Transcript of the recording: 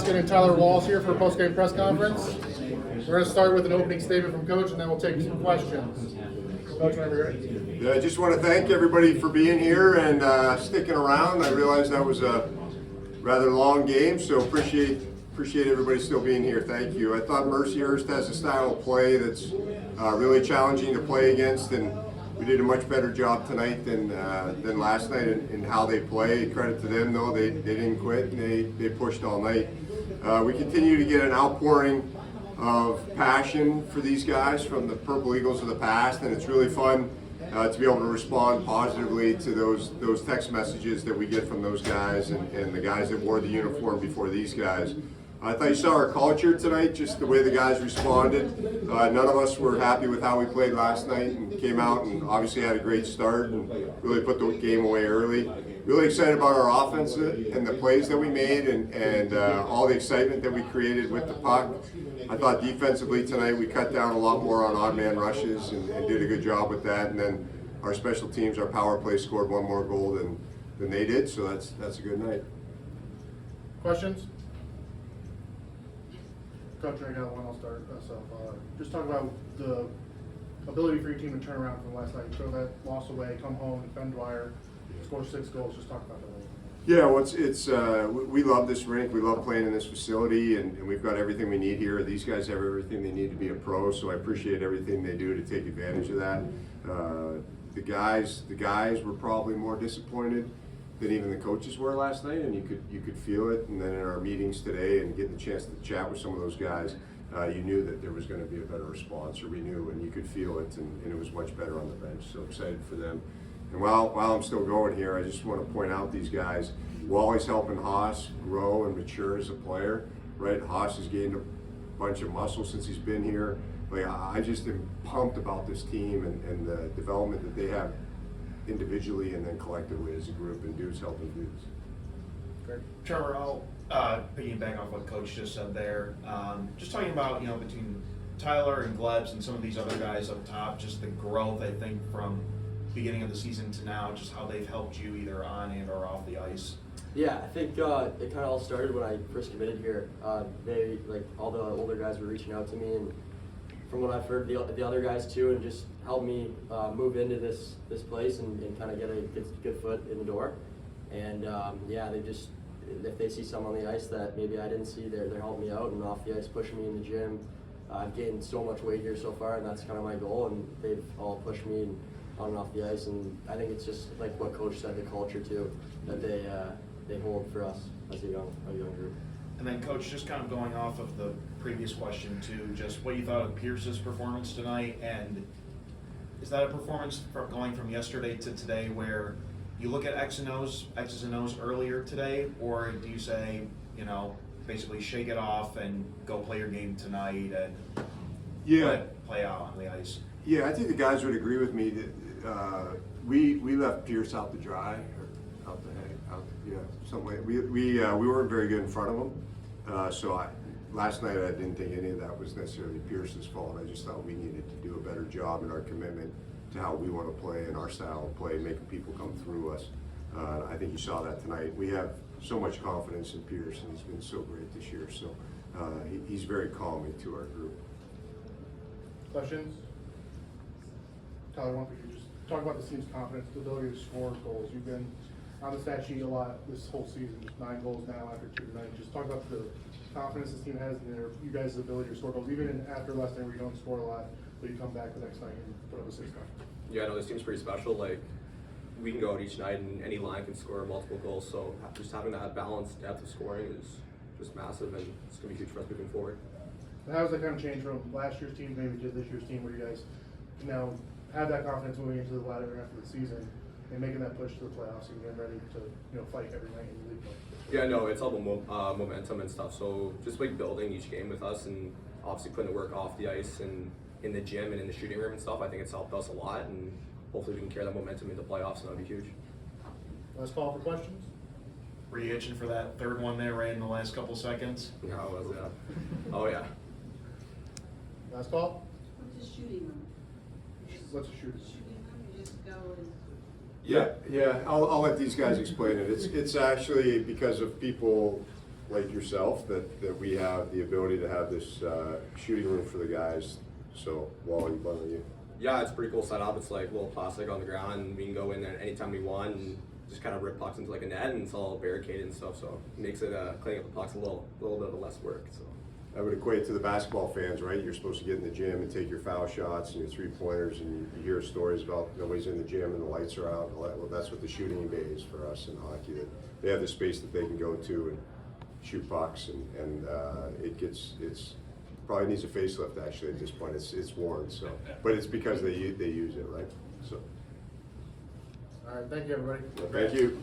Hoskin and Tyler Wallace here for a postgame press conference. We're going to start with an opening statement from Coach, and then we'll take some questions. Coach, whenever you're ready. Yeah, I just want to thank everybody for being here and sticking around. I realize that was a rather long game, so appreciate everybody still being here. Thank you. I thought Mercyhurst has a style of play that's really challenging to play against, and we did a much better job tonight than last night in how they play. Credit to them, though. They didn't quit, and they pushed all night. We continue to get an outpouring of passion for these guys from the Purple Eagles of the past, and it's really fun to be able to respond positively to those text messages that we get from those guys and the guys that wore the uniform before these guys. I thought you saw our culture tonight, just the way the guys responded. None of us were happy with how we played last night and came out and obviously had a great start and really put the game away early. Really excited about our offense and the plays that we made and all the excitement that we created with the puck. I thought defensively tonight we cut down a lot more on odd man rushes and did a good job with that. And then our special teams, our power play scored one more goal than they did, so that's a good night. Questions? Coach, I got one. I'll start us off. Just talk about the ability for your team to turn around from last night. Throw that loss away, come home, defend Dwyer, score 6 goals. Just talk about that a little bit. Yeah, well, we love this rink. We love playing in this facility, and we've got everything we need here. These guys have everything they need to be a pro, so I appreciate everything they do to take advantage of that. The guys were probably more disappointed than even the coaches were last night, and you could feel it. And then in our meetings today and getting the chance to chat with some of those guys, you knew that there was going to be a better response, or we knew, and you could feel it, and it was much better on the bench. So excited for them. And while I'm still going here, I just want to point out these guys. Wally's helping Haas grow and mature as a player, right? Haas has gained a bunch of muscle since he's been here. Like, I just am pumped about this team and the development that they have individually and then collectively as a group, and dudes helping dudes. Great. Trevor, I'll piggyback off what Coach just said there. Just talking about, between Tyler and Glebs and some of these other guys up top, just the growth, I think, from beginning of the season to now, just how they've helped you either on and or off the ice. Yeah, I think it kind of all started when I first committed here. They, like, all the older guys were reaching out to me, and from what I've heard, the other guys too, and just helped me move into this place and kind of get a good foot in the door. And yeah, they just, if they see something on the ice that maybe I didn't see, they're helping me out, and off the ice pushing me in the gym. I've gained so much weight here so far, and that's kind of my goal, and they've all pushed me on and off the ice, and I think it's just like what Coach said, the culture too, that they hold for us as a young group. And then, Coach, just kind of going off of the previous question too, just what you thought of Pierce's performance tonight, and is that a performance going from yesterday to today where you look at X's and O's earlier today, or do you say, basically shake it off and go play your game tonight and play out on the ice? Yeah, I think the guys would agree with me that we left Pierce out to dry, or out the hay, something like that. We weren't very good in front of him. So last night I didn't think any of that was necessarily Pierce's fault. I just thought we needed to do a better job in our commitment to how we want to play and our style of play, making people come through us. I think you saw that tonight. We have so much confidence in Pierce, and he's been so great this year. So he's very calming to our group. Questions? Tyler, why don't you just talk about the team's confidence, the ability to score goals. You've been on the stat sheet a lot this whole season, just 9 goals now after 2 tonight. Just talk about the confidence this team has in you guys' ability to score goals, even after last night where you don't score a lot, but you come back the next night and put up a 6 goals. Yeah, no, this team's pretty special. Like, we can go out each night and any line can score multiple goals, so just having that balanced depth of scoring is just massive, and it's going to be huge for us moving forward. And how does that kind of change from last year's team maybe to this year's team, where you guys can now have that confidence moving into the latter half of the season and making that push to the playoffs and getting ready to fight every night in the league play? Yeah, no, it's all about momentum and stuff, so just like building each game with us and obviously putting the work off the ice and in the gym and in the shooting room and stuff, I think it's helped us a lot, and hopefully we can carry that momentum into playoffs, and that'll be huge. Last call for questions? Were you itching for that third one there right in the last couple seconds? Yeah, I was, yeah. Oh, yeah. Last call? What's the shooting room? What's the shooting? Shooting room, you just go and. Yeah. I'll let these guys explain it. It's actually because of people like yourself that we have the ability to have this shooting room for the guys. So, Wally, why don't you? Yeah, it's a pretty cool setup. It's like a little plastic on the ground, and we can go in there anytime we want and just kind of rip pucks into like a net, and it's all barricaded and stuff. So it makes it cleaning up the pucks a little bit of less work. So. I would equate to the basketball fans, right? You're supposed to get in the gym and take your foul shots and your three-pointers, and you hear stories about nobody's in the gym and the lights are out. Well, that's what the shooting bay is for us in hockey. That they have the space that they can go to and shoot pucks, and it's probably needs a facelift actually at this point. It's worn, so, but it's because they use it, right? So, All right, thank you, everybody. thank you.